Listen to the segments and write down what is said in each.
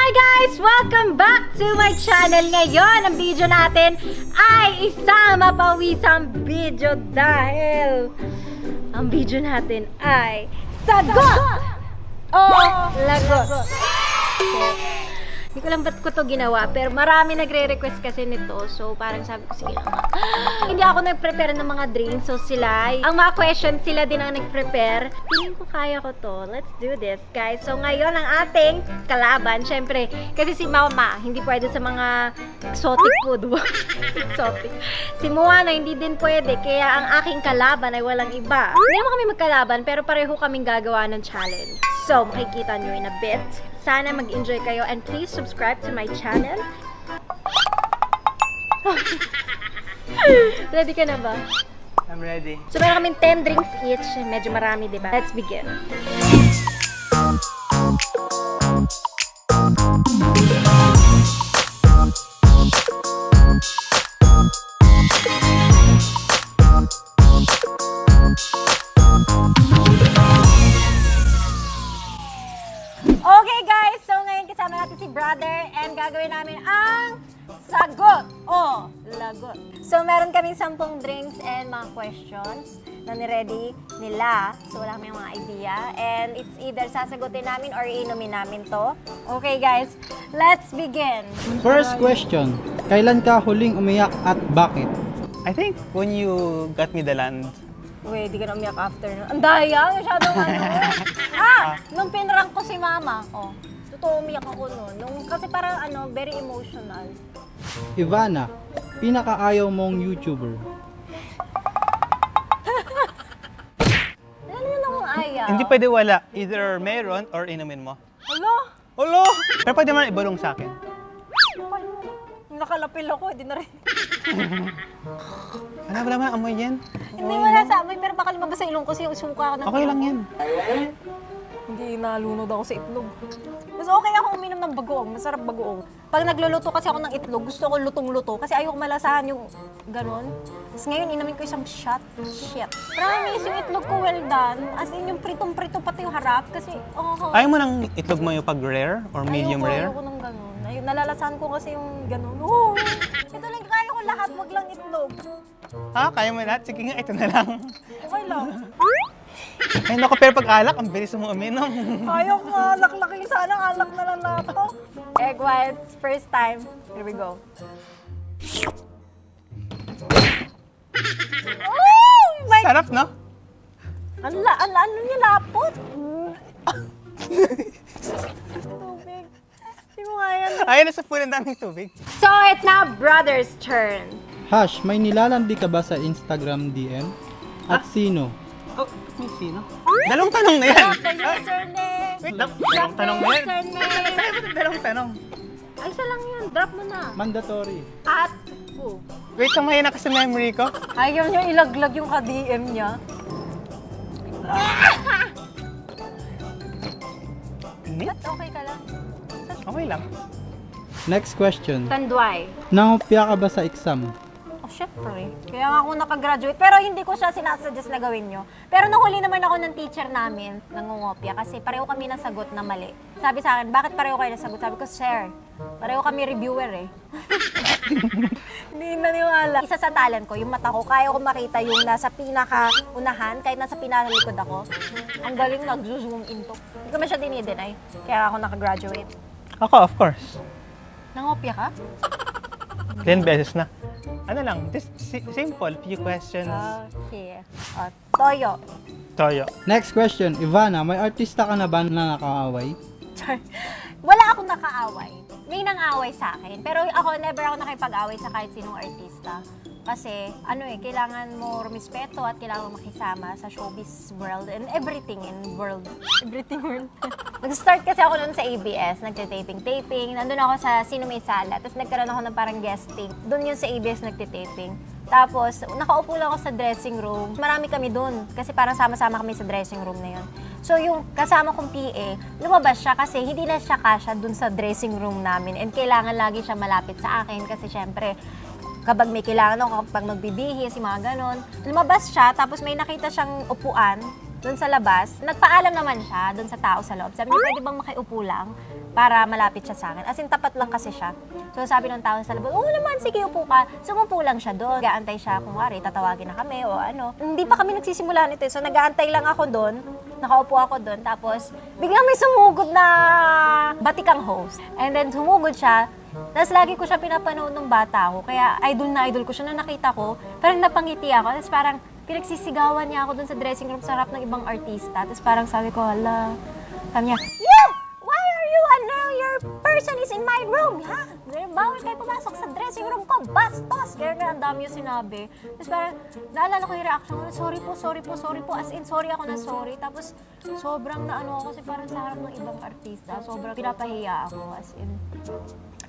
Hi guys! Welcome back to my channel. Ngayon, ang video natin ay isang mapawisang video dahil ang video natin ay sagot o lagot. Hindi ko lang ba't ko to ginawa, pero marami nagre-request kasi nito. So, parang sabi ko, sige lang. Hindi ako nag-prepare ng mga drinks. So, sila, ang mga questions, sila din ang nag-prepare. Feeling ko kaya ko to. Let's do this, guys. So, ngayon, ang ating kalaban, syempre, kasi si Mama, hindi pwede sa mga exotic food. Exotic. Si Moana, hindi din pwede. Kaya ang aking kalaban ay walang iba. Hindi naman kami magkalaban, pero pareho kaming gagawa ng challenge. So, makikita nyo in a bit. Sana mag-enjoy kayo and please subscribe to my channel. Ready ka na ba? I'm ready. So meron kaming 10 drinks each. Medyo marami, diba? Let's begin. Okay guys, so ngayon kasama natin si brother and gagawin namin ang sagot o lagot. So meron kaming 10 drinks and mga questions na ni-ready nila. So wala kaming mga idea and it's either sasagutin namin or inumin namin to. Okay guys, let's begin. First question, kailan ka huling umiyak at bakit? I think when you got me the land. Uy, di ka na umiyak after. Ang daya, masyadong ano. Nung pinrank ko si Mama, totoo umiyak ako noon. Kasi parang very emotional. Ivana, pinakaayaw mong YouTuber. Ano yun akong ayaw? Hindi pwede wala. Either meron or inumin mo. Alo? Olo! Pero pwede man ibalong sa akin. Nakalapil ako, hindi na rin. Wala naman amoy yan. Hindi wala sa amoy, pero baka lumabas sa ilong ko kasi sumuka ako ng Okay lang yan. Hindi nalunod ako sa itlog. Mas okay ako uminom ng bagoong, masarap bagoong. Pag nagluluto kasi ako ng itlog, gusto ko lutong-luto kasi ayoko malasahan yung ganon. Tapos ngayon, inamin ko isang shot. Shit. Promise, yung itlog ko well done. As in, yung pritong-prito pati yung harap kasi, Ayaw mo ng itlog mo yung pag rare or medium rare? Ayoko ng ganon. Ayun, nalalasahan ko kasi yung ganon. Ito lang, kaya ko lahat, wag lang itlog. Ha? Kaya mo lahat? Sige nga, ito na lang. Okay lang. Ay naku, pero pag alak, ang bilis mo uminom. Ayaw nga, alak-laking sana, alak na lang na ito. Egg whites, first time. Here we go. Oh my! Sarap, no? Ano niya lapot? Tubig. Hindi mo nga yan. Ayun, nasa pool ang daming tubig. So, it's now brother's turn. Hash, may nilalandi ka ba sa Instagram DM? At sino? Oh, may sino? Dalawang tanong na yan. Drop the username. Wait, dalawang tanong na yan. Username. Dalawang tanong. Ay, isa lang yun. Drop mo na. Mandatory. At who? Wait, kamay na kasi memory ko. Ayaw niya ilaglag yung ka-DM niya. Init? At okay ka lang. Okay lang. Next question, Tanduay. nangopya ka ba sa exam? Oh, syempre. Kaya nga ako nakagraduate. Pero hindi ko siya sinasuggest na gawin nyo. Pero nahuli naman ako ng teacher namin, nangungopia, kasi pareho kami nasagot na mali. Sabi sa akin, bakit pareho kayo nasagot? Sabi ko, sir, pareho kami reviewer eh. Hindi naniwala. Isa sa talent ko, yung mata ko, kaya ko makita yung nasa pinaka-unahan, kahit nasa pinakalikod ako. Ang galing nag-zoom in to. Hindi ko man siya dinideny. Kaya ako nakagraduate. Ako, of course. Nangopia ka? 10 beses na. Ano lang, just simple, few questions. Okay. Toyo. Toyo. Next question, Ivana, may artista ka na ba na nakaaway? Wala akong nakaaway. May nang-away sa akin. Pero ako, never ako nakipag-away sa kahit sinong artista. Kasi, kailangan mo rumispeto at kailangan mo makisama sa showbiz world and everything in world. Everything world. Nag-start kasi ako noon sa ABS, nagtitaping-taping. Nandun ako sa Sino May Sala, tapos nagkaroon ako ng parang guesting. Doon yun sa ABS nagtitaping. Tapos, nakaupo lang ako sa dressing room. Marami kami doon kasi parang sama-sama kami sa dressing room na yun. So, yung kasama kong PA, lumabas siya kasi hindi na siya kasya doon sa dressing room namin. And kailangan lagi siya malapit sa akin kasi syempre, kapag may kailangan ako, kapag magbibihis, yung mga ganon. Lumabas siya, tapos may nakita siyang upuan doon sa labas, nagpaalam naman siya doon sa tao sa loob. Sabi niya, pwede bang makiupo lang para malapit siya sa akin? As in, tapat lang kasi siya. So sabi ng tao sa loob, oo naman, sige, upo ka. So umupo lang siya doon. Nag-aantay siya, kung wari, tatawagin na kami o ano. Hindi pa kami nagsisimula nito. So nag-aantay lang ako doon. Nakaupo ako doon. Tapos, biglang may sumugod na batikang host. And then, sumugod siya. Tapos lagi ko siya pinapanood nung bata ako. Kaya idol na idol ko siya na nakita ko. Parang napangiti ako. Tapos parang pinagsisigawan niya ako dun sa dressing room sa harap ng ibang artista. Tapos parang sabi ko, hala. Sabi niya, you! Why are you, your person is in my room, ha? Bawal kayo pumasok sa dressing room ko, bastos! Kaya nga, ang dami yung sinabi. Tapos parang, naalala ko yung reaction ko, sorry po. As in, sorry ako na sorry. Tapos, sobrang naano ako kasi parang sa harap ng ibang artista. Sobrang pinapahiya ako, as in.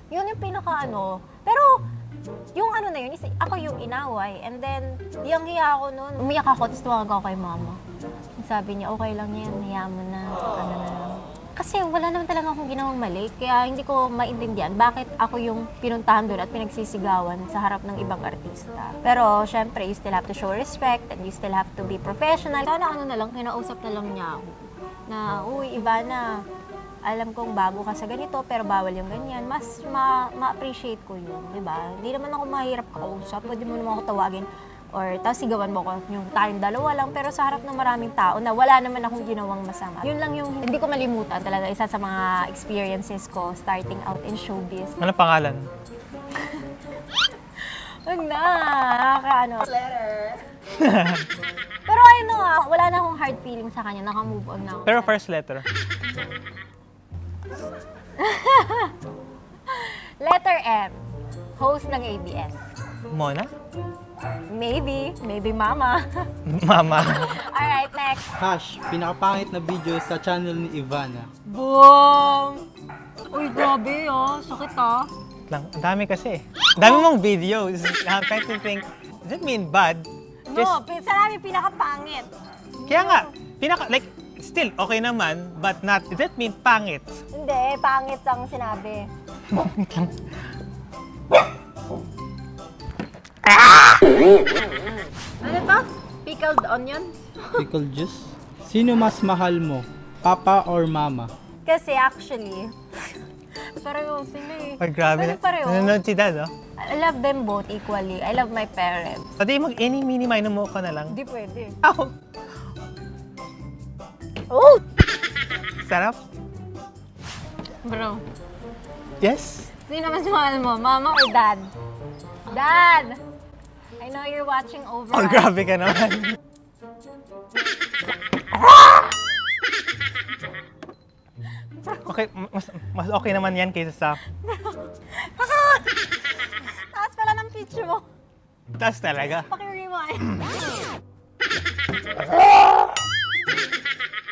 Yun yung pinaka-ano. Pero, yung ano na yun, is ako yung inaway. And then, yung hiya ako noon, umiyak ako, tapos tuwag ako kay mama. Sabi niya, okay lang yan, hiya mo na, ano na lang. Kasi wala naman talaga akong ginawang mali, kaya hindi ko maintindihan bakit ako yung pinuntahan doon at pinagsisigawan sa harap ng ibang artista. Pero, syempre, you still have to show respect and you still have to be professional. Sana ano na lang, kinausap na lang niya ako. Na, uy, Ivana, alam kong bago ka sa ganito, pero bawal yung ganyan. Mas ma-appreciate ko yun, di ba? Hindi naman ako mahirap kausap, pwede mo naman ako tawagin. Or tapos sigawan mo ko yung tayong dalawa lang, pero sa harap ng maraming tao na wala naman akong ginawang masama. Yun lang yung hindi ko malimutan talaga, isa sa mga experiences ko starting out in showbiz. Ano pangalan? Huwag na, nakakaano. Letter. Pero ano wala na akong hard feeling sa kanya, naka-move on na ako. Pero first letter. Letter M, host ng ABS. Mona? Maybe mama. Mama. Alright, next. Hash, pinakapangit na video sa channel ni Ivana. Boom! Uy, grabe sakit Lang, ang dami kasi. Ang dami mong videos. I'm trying to think, does it mean bad? No, sa namin pinakapangit. Kaya nga, still okay naman, but not, does it mean pangit? Hindi, pangit ang sinabi. Ano to? Pickled onions? Pickle juice. Sino mas mahal mo? Papa or mama? Kasi actually, pareho sila eh. Ay, grabe na. Pareho. Nanonood si Dad, oh. I love them both equally. I love my parents. Pwede mag-any-mini-mino mo ka na lang. Hindi pwede. Ow! Oh! Sarap? Bro, Yes? sino mas mahal mo? Mama or dad? Dad! I know you're watching over Oh, us. grabe ka naman. Okay, mas okay naman yan kaysa sa Taas pala ng pitch mo. taas talaga. Paki-rewind.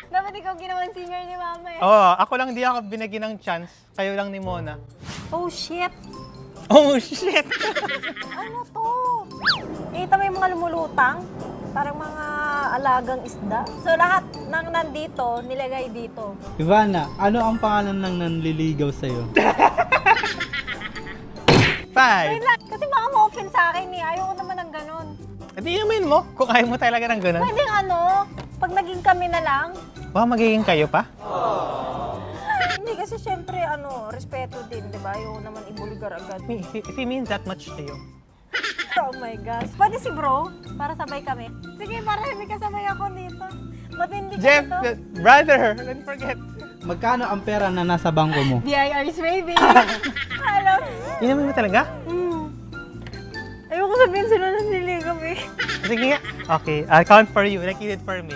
Dapat ikaw ginawang singer ni Mama eh. Oo, ako lang di ako binigyan ng chance. Kayo lang ni Mona. Oh shit! Oh, shit! Ano to? Kita mo yung mga lumulutang? Parang mga alagang isda. So lahat ng nandito, nilagay dito. Ivana, ano ang pangalan ng nanliligaw sa'yo? 5. Wait lang, kasi baka ma-offend sa akin eh. Ayoko naman ng ganun. Hindi naman mo, kung ayaw mo talaga ng ganun. Pwede pag naging kami na lang. Wow, magiging kayo pa? Hindi kasi syempre, respeto din, di ba? Ayoko naman ibulgar agad. If he means that much to you. Oh my gosh. Pwede si bro, para sabay kami. Sige, para hindi kasabay ako dito. Ba't hindi ka Jeff, dito? brother, don't forget. Magkano ang pera na nasa bangko mo? DIR's baby. Hello. Yun naman mo talaga? Ayoko sabihin sila na niligaw eh. Sige nga. Okay, I'll count for you like you did for me.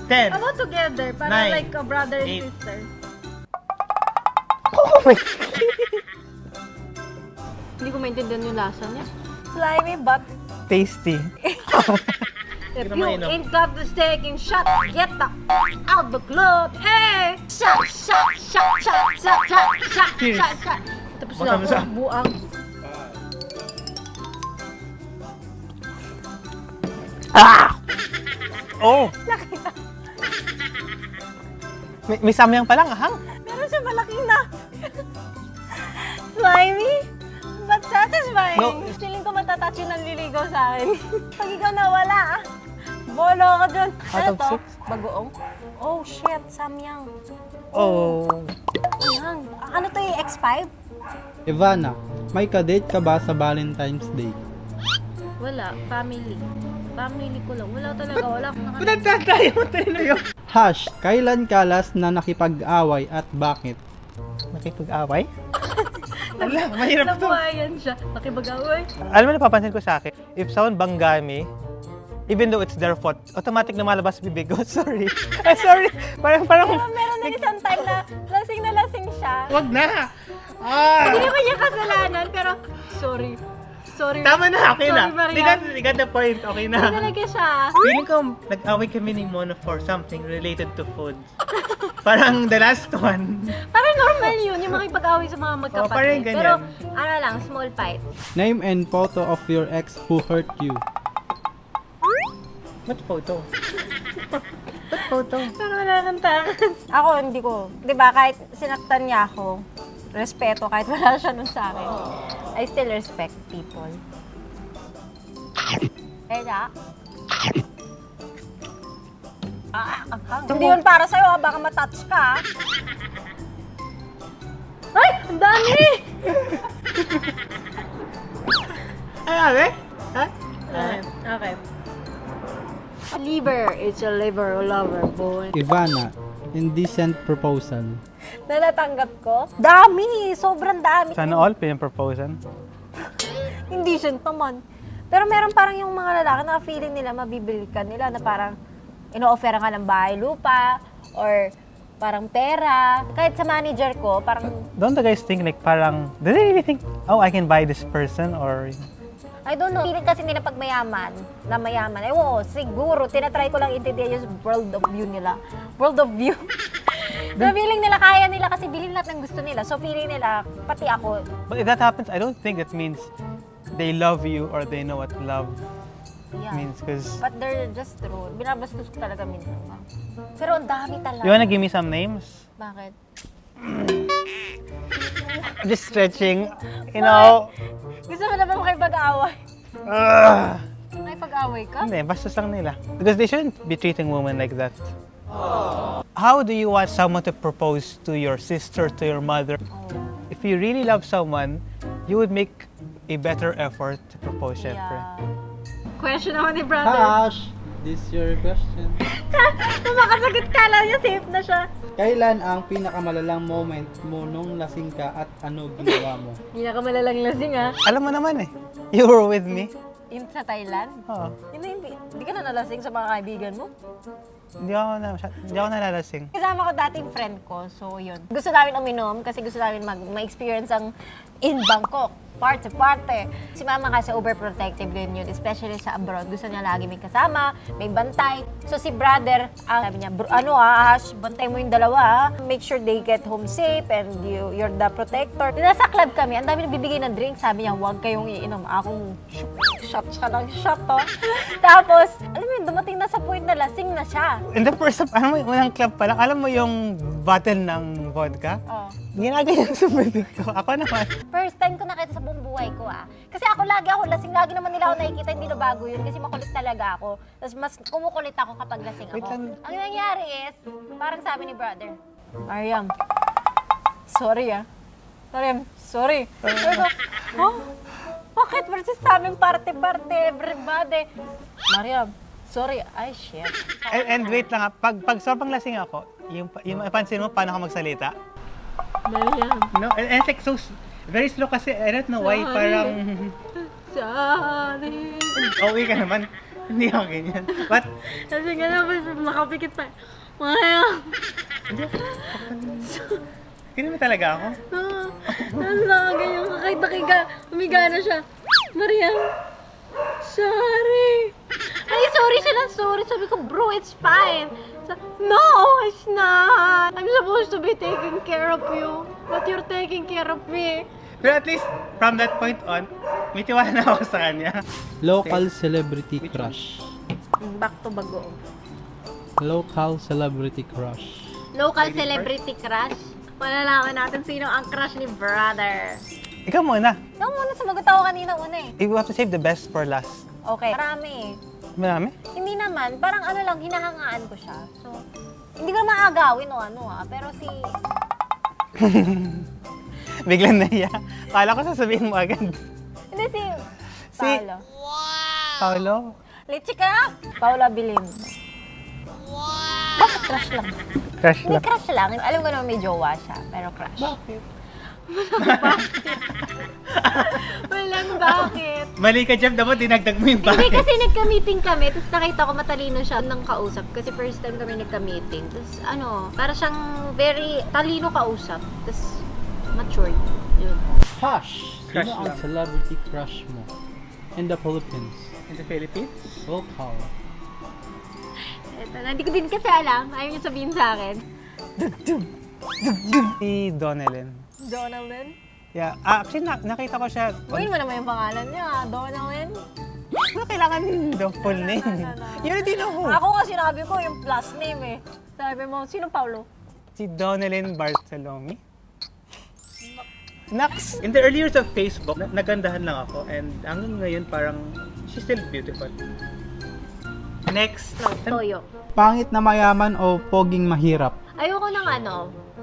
10. How about together? Para Nine, like a brother and 8. sister. Oh my Hindi ko maintindihan yung lasa niya. Slimy but Tasty. if Hindi you naman inom. ain't got the taking shot, get the out the club. Hey! Shot, shot, shot, shot, shot, shot, shot, Cheers. shot, shot. Tapos na Baka masa- ako, buang. Oh! May samyang pa lang, ahang. Meron siya malaking na. Slimy, but satisfying. No. Feeling ko matatouch yung nanliligaw sa akin. Pag ikaw nawala, bolo ka dun. Out Ano of to? 6? Bagoong? Oh, shit. Samyang. Oh. Samyang. Ano to yung X5? Ivana, may kadate ka ba sa Valentine's Day? Wala. Family. Family ko lang. Wala talaga. Wala akong Punta tayo mo tayo. Hash, kailan ka last na nakipag-away at bakit? Nakipag-away? Wala, mahirap to. Nabuhayan siya. Nakibag-away. Alam mo, napapansin ko sa akin, if someone banggami, even though it's their fault, automatic na malabas bibig ko. Sorry. Sorry. Parang, Pero meron na isang time na lasing siya. wag na. Hindi naman niya kasalanan, pero sorry. Sorry. Tama na, okay na. Sorry, You got the point, okay Hindi na. talaga siya. Feeling ko, nag-away kami ni Mona for something related to food. Parang the last one. Parang normal yun, yung makipag-away sa mga magkapatid. parang ganyan. Pero, ano lang, small fight. Name and photo of your ex who hurt you. What photo? What photo? Pero wala kang takas. Ako, hindi ko. Di ba, kahit sinaktan niya ako, respeto, kahit wala siya nun sa akin. I still respect people. Kaya, hindi yun para sa'yo, baka matouch ka. Ay! Ang dami! Ay, abe? Ha? Okay. Liver, it's a liver lover, boy. Ivana, indecent proposal. Nalatanggap ko? Dami! Sobrang dami. Sana all pinapropose. Hindi siya naman. Pero meron parang yung mga lalaki na feeling nila, mabibili ka nila na parang ino-offeran ka ng bahay, lupa, or parang pera. Kahit sa manager ko, parang, Don't the guys think like parang, do they really think, oh, I can buy this person or... I don't know. Feeling kasi nila pag mayaman, na mayaman, eh oo, siguro, tinatry ko lang intindihan yung world of view nila. World of view. So, feeling nila, kaya nila kasi bilhin lahat ng gusto nila. So, feeling nila, pati ako, But if that happens, I don't think that means they love you or they know what love yeah. means. Because But they're just rude. Binabastos ko talaga minsan. Pero ang dami talaga. you wanna give me some names? Bakit? I'm just stretching, you know. Gusto mo na ba makipag-away? Ugh. Makipag-away ka? Hindi, bastos lang nila. Because they shouldn't be treating women like that. How do you want someone to propose to your sister, to your mother? If you really love someone, you would make a better effort to propose, syempre. Question naman ni brother. Hash, this your question. Kung makasagot ka lang niya, safe na siya. Kailan ang pinakamalalang moment mo nung lasing ka at ano ginawa mo? Hindi na ka malalang lasing ha. Alam mo naman eh, you were with me. In sa Thailand? Oo. Hindi ka na nalasing sa mga kaibigan mo? Hindi ako nalalasing. Kasama ko dating friend ko, so yun. Gusto namin uminom kasi gusto namin ma-experience ang in Bangkok. Parte. Si mama kasi overprotective din yun, especially sa abroad. Gusto niya lagi may kasama, may bantay. So si brother, sabi niya, Ash, bantay mo yung dalawa ha. Make sure they get home safe and you're the protector. Nasa club kami, ang dami nagbibigay ng drink. Sabi niya, huwag kayong iinom. Akong shot siya ng shot to. Tapos, alam mo yun, dumating na sa point na lasing na siya. In the first, alam mo, unang club pa lang, alam mo yung bottle ng vodka? Oh. Ginagayon sa bibig ko. Ako naman. First time ko nakita sa buong buhay ko Kasi ako lagi lasing. Lagi naman nila ako nakikita, hindi na bago yun. Kasi makulit talaga ako. Tapos mas kumukulit ako kapag lasing Wait ako. lang. Ang nangyari is, parang sabi ni brother, Mariam, sorry Mariam, sorry. Sabi ko, oh, bakit? Versus sa aming parte-parte, everybody. Mariam, sorry. Ay, shit. And wait lang ha, pag sobrang lasing ako, yung mapansin mo paano ako magsalita? Mariam, No, and it's like so, very slow kasi, I don't know why, parang, sorry. okay ka naman. Hindi ako ganyan. But, Kasi nga naman, makapikit pa. Mariam. hindi naman talaga ako. Ganyan ka kahit nakiga, humiga na siya. Mariam, sorry. Ay, sorry siya ng sorry. Sabi ko, bro, it's fine. No, it's not. I'm supposed to be taking care of you, but you're taking care of me. Pero at least, from that point on, may tiwala na ako sa kanya. Local celebrity crush. Back to bago. Local celebrity crush. Local celebrity crush. Malalaman natin sino ang crush ni brother. Ikaw muna. Ikaw muna, sumagot ako kanina una eh. You have to save the best for last. Okay. Marami eh. Marami? Hindi naman, parang ano lang, hinahangaan ko siya. So, hindi ko maagawin o ano pero si... Biglang naiya. Kala ko sasabihin mo agad. Hindi si... Si... Paolo. Paolo? Leche ka? Paula Bilin. Bakit crush lang? Crush Hindi lang. crush lang. Alam ko naman may jowa siya, pero crush. Bakit? Walang bakit. Mali ka, Jeff. Dapat dinagdag mo yung Hindi bakit. kasi nagka-meeting kami, tapos nakita ko matalino siya ng kausap. Kasi first time kami nagka-meeting. Tapos ano, para siyang very talino kausap. Tapos matured. Yun. Crush! Crush Sino ang lang. celebrity crush mo? In the Philippines. In the Philippines? Local. Eto, hindi ko din kasi alam. Ayaw niyo sabihin sa akin. Si Donalyn. Donaldin? Yeah. Actually, nakita ko siya. Uy mo naman yung pangalan niya. Donaldin? Ano kailangan the full name? Yun din ako. Ako nga sinabi ko yung last name eh. Sabi mo, sino Paulo? Si Donalyn Bartolome. Nax! In the early years of Facebook, nagandahan lang ako and hanggang ngayon parang she's still beautiful. Next! No, Toyo. Pangit na mayaman o poging mahirap? Ayoko ng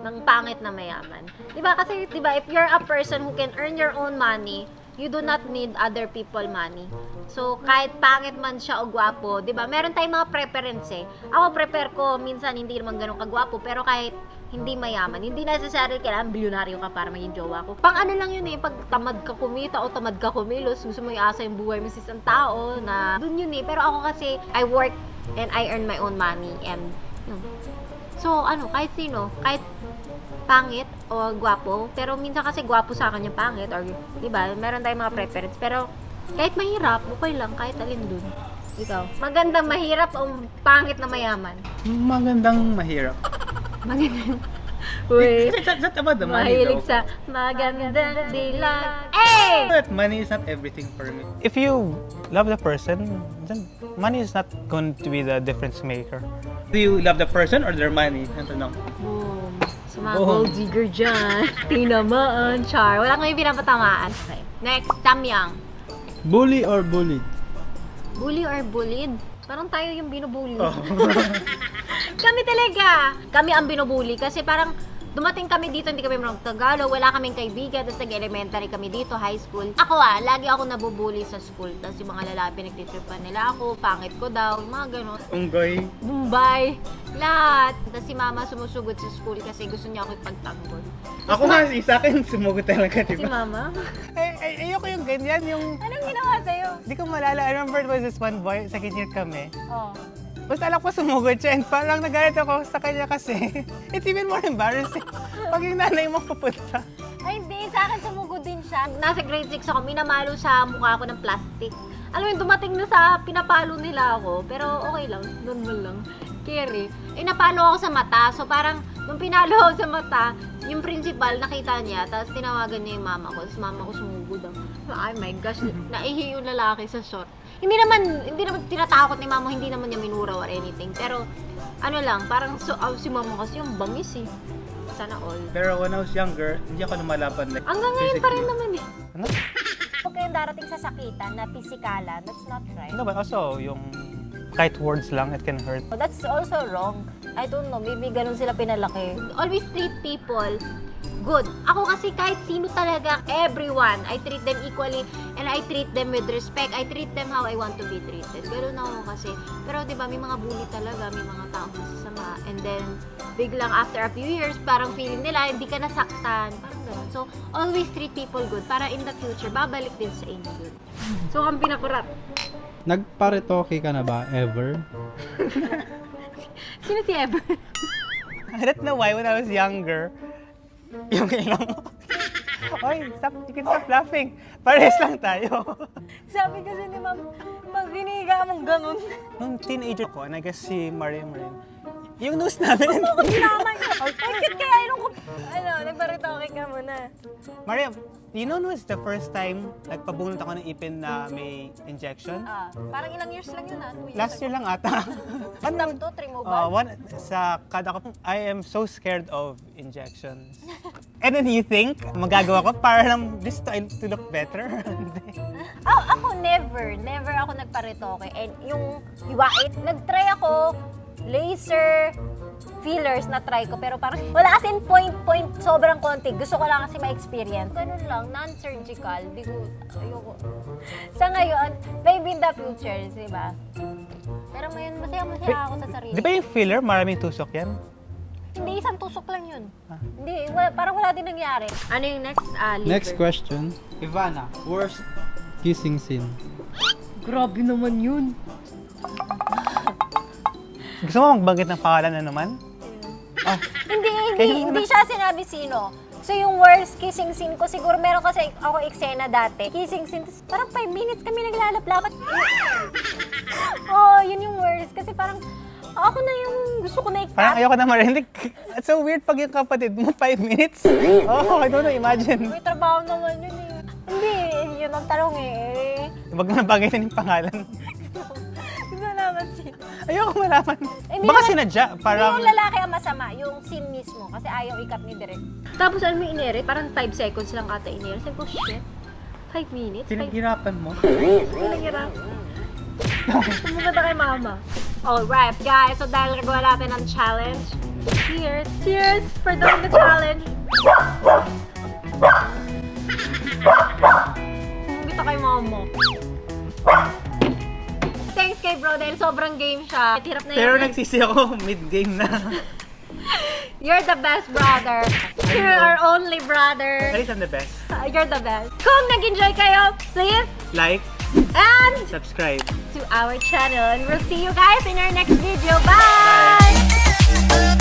ng pangit na mayaman. 'Di ba? Kasi 'di ba, if you're a person who can earn your own money, you do not need other people money. So, kahit pangit man siya o gwapo, 'di ba? Meron tayong mga preference eh. Ako prefer ko minsan hindi naman ganun kagwapo, pero kahit hindi mayaman, hindi necessarily kailangan bilyonaryo ka para maging jowa ko. Pang ano lang yun eh, pag tamad ka kumita o tamad ka kumilos, gusto mo iasa yung buhay mo sa isang tao na dun yun eh. Pero ako kasi, I work and I earn my own money and yun. So, ano, kahit sino, kahit pangit o gwapo, pero minsan kasi gwapo sa akin yung pangit or, di ba, meron tayong mga preference. Pero, kahit mahirap, okay lang, kahit alin dun. Ikaw, magandang mahirap o pangit na mayaman? Magandang mahirap. Magandang, uy, It's not about the money mahilig though. sa magandang dilag. Eh! But money is not everything for me. If you love the person, then money is not going to be the difference maker. Do you love the person or their money? Ang tanong. Boom. Sa mga Boom. gold digger dyan. Tinamaan, char. Wala kang pinapatamaan. Okay. Next, Samyang. Bully or bullied? Bully or bullied? Parang tayo yung binubully. Oh. Kami talaga. Kami ang binubully kasi parang dumating kami dito, hindi kami marunong Tagalog, wala kaming kaibigan, tapos nag-elementary kami dito, high school. Ako lagi ako nabubully sa school. Tapos yung mga lalaki nagtitripan nila ako, pangit ko daw, yung mga ganon. Unggoy. Bombay, lahat. Tapos si mama sumusugod sa school kasi gusto niya ako ipagtanggol. Ako nga, sa akin, sumugot talaga, Si diba? mama? Ayoko yung ganyan, yung... Anong ginawa sa'yo? Di ko malala. I remember it was this one boy, second year kami. Oh. Basta alam ko sumugod siya and parang nagalit ako sa kanya kasi it's even more embarrassing pag yung nanay mo pupunta. Ay, hindi. Sa akin sumugod din siya. Nasa grade 6 ako, minamalo sa mukha ko ng plastic. Alam mo yun, dumating na sa pinapalo nila ako. Pero okay lang, normal lang. Carry. Eh, napalo ako sa mata. So, parang, nung pinalo ako sa mata, yung principal, nakita niya, tapos tinawagan niya yung mama ko. Tapos mama ko sumugod. Ay my gosh, naihi yung lalaki sa short. Hindi naman tinatakot ni mama, hindi naman niya minura or anything. Pero, ano lang, parang si mama kasi yung bangis eh. Sana all. Pero when I was younger, hindi ako lumalaban like Hanggang ngayon pa rin physically. naman eh. Ano? Huwag kayong darating sa sakitan na pisikalan, that's not right. No, but also, yung kahit words lang, it can hurt. That's also wrong. I don't know, maybe ganun sila pinalaki. Always treat people good. Ako kasi kahit sino talaga, everyone, I treat them equally and I treat them with respect. I treat them how I want to be treated. Ganun ako kasi. Pero 'di ba, may mga bully talaga, may mga taong masasama. And then biglang after a few years, parang feeling nila hindi ka nasaktan. Parang ganun. So, always treat people good para in the future babalik din sa inyo yun. So, ang pinakurat. Nagparetoke ka na ba ever? Sino si Ever? I don't know why when I was younger, yung ilang Oy, stop, you can stop laughing. Pares lang tayo. Sabi kasi ni Ma'am, pag hiniga mong ganun. Nung teenager ko, and I guess si Maria rin, Yung nose namin. Naman. Ay, cute kaya ilong ko. Ano, nagbaritoke ka muna. Mariam, you know when was the first time nagpabunot ako ng ipin na may injection? Parang ilang years lang yun 2 years Last year lang ata. Ano lang to? Trimobal? Sa kada ko, I am so scared of injections. And then you think, magagawa ko para lang this to look better? Hindi. Ako never ako nagparitoke. And yung hiwait, nag-try ako, laser, fillers na try ko, pero parang wala as in point, sobrang konti. Gusto ko lang kasi ma-experience. Ganun lang, non-surgical. Di ko, ayoko. Sa ngayon, maybe in the future, di ba? Pero ngayon, masaya ako sa sarili. Di ba yung filler, maraming tusok yan? Hindi, isang tusok lang yun. Hindi, parang wala din nangyari. Ano yung next? Liver. Next question. Ivana, worst kissing scene. Grabe naman yun. Gusto mo magbanggit ng pangalan na naman? Hindi siya sinabi sino. So yung worst kissing scene ko, siguro meron kasi ako eksena dati. Kissing scene, parang 5 minutes kami naglalaplapat. Yun yung worst. Kasi parang ako na yung gusto ko na Parang ayoko na marinig. It's so weird pag yung kapatid mo, 5 minutes. I don't know, imagine. May trabaho naman yun eh. Hindi, yun ang tanong eh. Huwag mo nabanggitin yung pangalan. Hindi naman sino. Ayoko malaman. Hindi Baka naman- sinadya, parang... Yung lalaki ang masama, yung scene mismo. Kasi ayaw ikat ni Direk. Tapos ano mo inere? Parang 5 seconds lang ata inere. Sabi ko, shit. 5 minutes? Pinaghirapan mo. Pinaghirap. Pumunta kay mama. Alright, guys. So dahil nagawa natin ang challenge. Cheers! Cheers for doing the challenge! Pumunta kay mama. Thanks kay bro dahil sobrang game siya. Hirap na Pero yun. nagsisi ako mid-game na. You're the best brother. You're our only brother. At least I'm the best. You're the best. Kung nag-enjoy kayo, please Like, and subscribe. to our channel. And we'll see you guys in our next video. Bye!